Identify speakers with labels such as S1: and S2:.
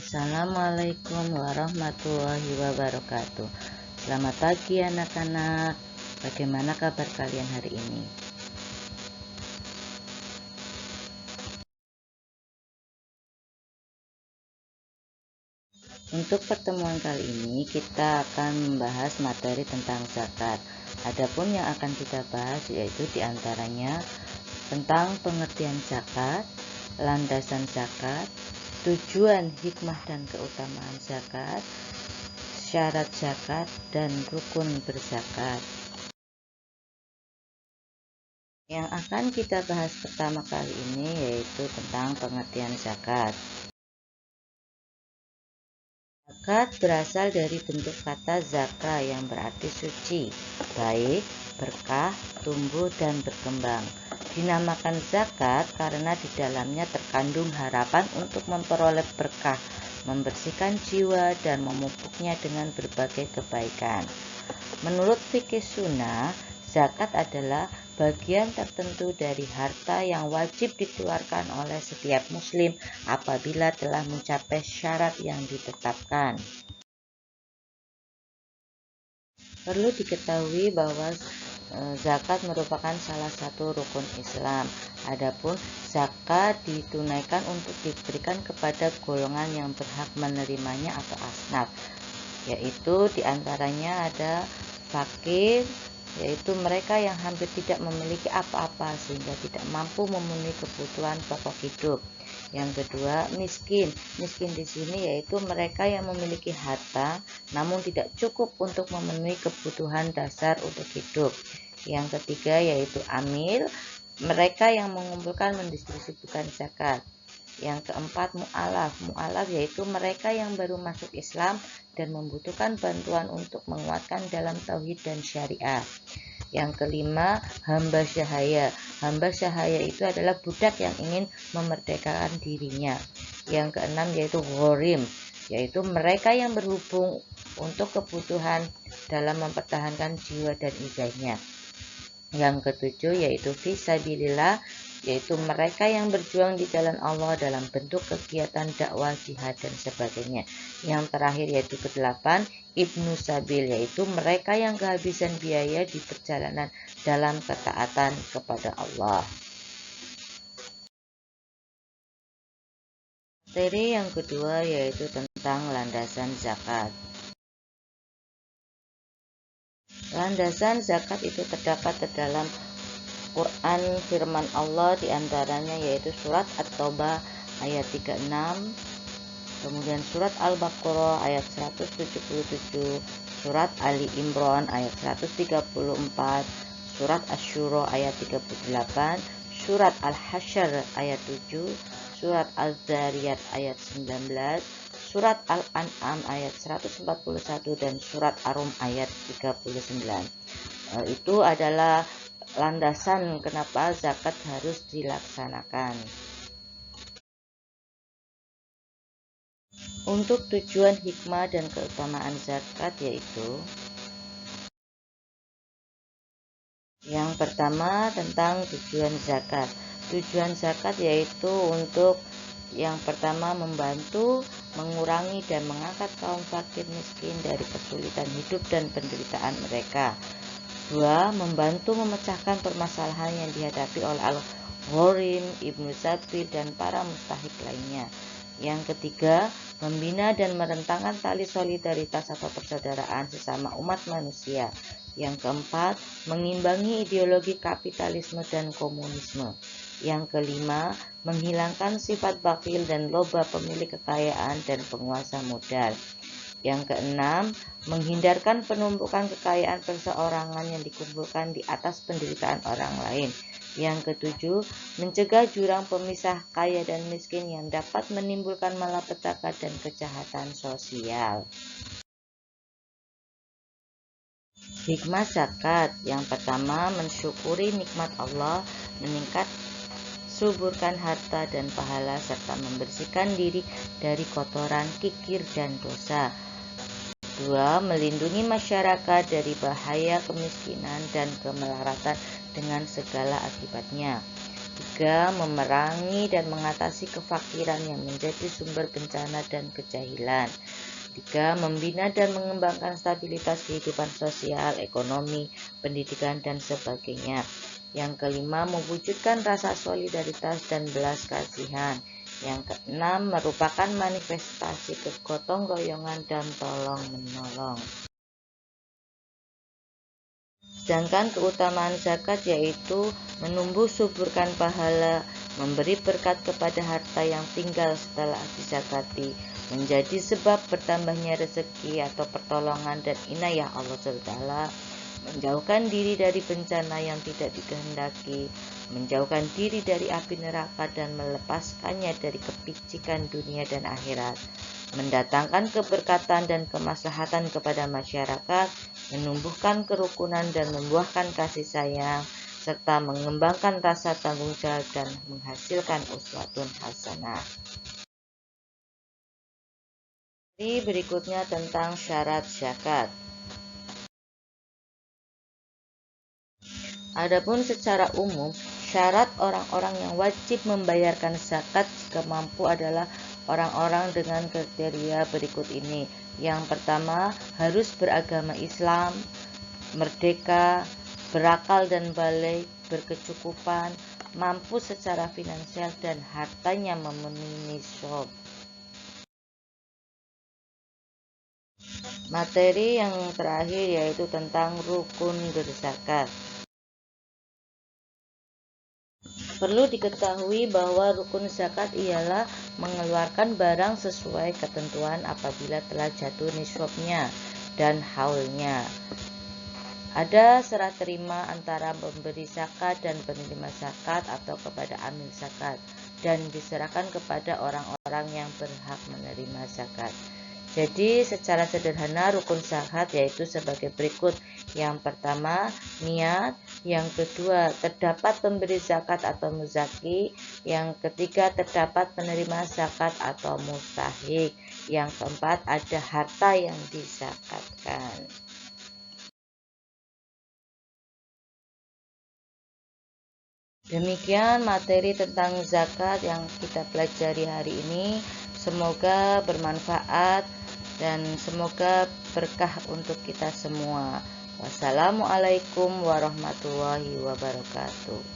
S1: Assalamualaikum warahmatullahi wabarakatuh. Selamat pagi anak-anak. Bagaimana kabar kalian hari ini? Untuk pertemuan kali ini kita akan membahas materi tentang zakat. Adapun yang akan kita bahas yaitu diantaranya tentang pengertian zakat, landasan zakat, tujuan, hikmah dan keutamaan zakat, syarat zakat, dan rukun berzakat. Yang akan kita bahas pertama kali ini yaitu tentang pengertian zakat. Zakat berasal dari bentuk kata zaka yang berarti suci, baik, berkah, tumbuh, dan berkembang. Dinamakan zakat karena di dalamnya terkandung harapan untuk memperoleh berkah, membersihkan jiwa, dan memupuknya dengan berbagai kebaikan. Menurut fikih sunnah, zakat adalah bagian tertentu dari harta yang wajib dikeluarkan oleh setiap muslim apabila telah mencapai syarat yang ditetapkan. Perlu diketahui bahwa zakat merupakan salah satu rukun Islam. Adapun zakat ditunaikan untuk diberikan kepada golongan yang berhak menerimanya atau asnaf, yaitu diantaranya ada fakir, yaitu mereka yang hampir tidak memiliki apa-apa sehingga tidak mampu memenuhi kebutuhan pokok hidup. Yang kedua, miskin. Miskin di sini yaitu mereka yang memiliki harta namun tidak cukup untuk memenuhi kebutuhan dasar untuk hidup. Yang ketiga yaitu amil, mereka yang mengumpulkan mendistribusikan zakat. Yang keempat, mu'alaf. Mu'alaf yaitu mereka yang baru masuk Islam dan membutuhkan bantuan untuk menguatkan dalam tauhid dan syariah. Yang kelima, hamba syahaya. Hamba syahaya itu adalah budak yang ingin memerdekakan dirinya. Yang keenam yaitu ghorim, yaitu mereka yang berhubung untuk kebutuhan dalam mempertahankan jiwa dan iganya. Yang ketujuh yaitu fisabilillah, yaitu mereka yang berjuang di jalan Allah dalam bentuk kegiatan dakwah, jihad, dan sebagainya. Yang terakhir yaitu kedelapan, ibnu sabil, yaitu mereka yang kehabisan biaya di perjalanan dalam ketaatan kepada Allah. Materi yang kedua yaitu tentang landasan zakat. Landasan zakat itu terdapat dalam Quran firman Allah diantaranya yaitu surat At-Taubah ayat 36, kemudian surat Al-Baqarah ayat 177, surat Ali Imran ayat 134, surat Asy-Syura ayat 38, surat Al-Hasyr ayat 7, surat Al-Zariyat ayat 19, surat Al-An'am ayat 141, dan surat Ar-Rum ayat 39. Itu adalah landasan kenapa zakat harus dilaksanakan. Untuk tujuan, hikmah, dan keutamaan zakat yaitu yang pertama tentang tujuan zakat. Tujuan zakat yaitu untuk yang pertama membantu, mengurangi, dan mengangkat kaum fakir miskin dari kesulitan hidup dan penderitaan mereka. 2. Membantu memecahkan permasalahan yang dihadapi oleh al-ghorim, ibnu sabil, dan para mustahik lainnya. Yang ketiga, membina dan merentangkan tali solidaritas atau persaudaraan sesama umat manusia. Yang keempat, mengimbangi ideologi kapitalisme dan komunisme. Yang kelima, menghilangkan sifat bakhil dan loba pemilik kekayaan dan penguasa modal. Yang keenam, menghindarkan penumpukan kekayaan perseorangan yang dikumpulkan di atas penderitaan orang lain. Yang ketujuh, mencegah jurang pemisah kaya dan miskin yang dapat menimbulkan malapetaka dan kejahatan sosial. Hikmah zakat. Yang pertama, mensyukuri nikmat Allah, meningkat suburkan harta dan pahala, serta membersihkan diri dari kotoran, kikir, dan dosa. 2. Melindungi masyarakat dari bahaya kemiskinan dan kemelaratan dengan segala akibatnya. 3. Memerangi dan mengatasi kefakiran yang menjadi sumber bencana dan kejahilan. 3. Membina dan mengembangkan stabilitas kehidupan sosial, ekonomi, pendidikan, dan sebagainya. Yang kelima, mewujudkan rasa solidaritas dan belas kasihan. Yang keenam, merupakan manifestasi kegotong royongan dan tolong menolong. Sedangkan keutamaan zakat yaitu menumbuh suburkan pahala, memberi berkat kepada harta yang tinggal setelah dizakati, menjadi sebab bertambahnya rezeki atau pertolongan dan inayah Allah SWT, menjauhkan diri dari bencana yang tidak dikehendaki, menjauhkan diri dari api neraka dan melepaskannya dari kepicikan dunia dan akhirat, mendatangkan keberkatan dan kemaslahatan kepada masyarakat, menumbuhkan kerukunan dan membuahkan kasih sayang, serta mengembangkan rasa tanggung jawab dan menghasilkan uswatun hasanah. Berikutnya tentang syarat zakat. Adapun secara umum, syarat orang-orang yang wajib membayarkan zakat jika mampu adalah orang-orang dengan kriteria berikut ini. Yang pertama, harus beragama Islam, merdeka, berakal dan balik, berkecukupan, mampu secara finansial, dan hartanya memenuhi nisab. Materi yang terakhir yaitu tentang rukun berzakat. Perlu diketahui bahwa rukun zakat ialah mengeluarkan barang sesuai ketentuan apabila telah jatuh nisabnya dan haulnya. Ada serah terima antara pemberi zakat dan penerima zakat atau kepada amil zakat, dan diserahkan kepada orang-orang yang berhak menerima zakat. Jadi secara sederhana rukun zakat yaitu sebagai berikut. Yang pertama, niat. Yang kedua, terdapat pemberi zakat atau muzaki. Yang ketiga, terdapat penerima zakat atau mustahik. Yang keempat, ada harta yang dizakatkan. Demikian materi tentang zakat yang kita pelajari hari ini. Semoga bermanfaat dan semoga berkah untuk kita semua. Wassalamualaikum warahmatullahi wabarakatuh.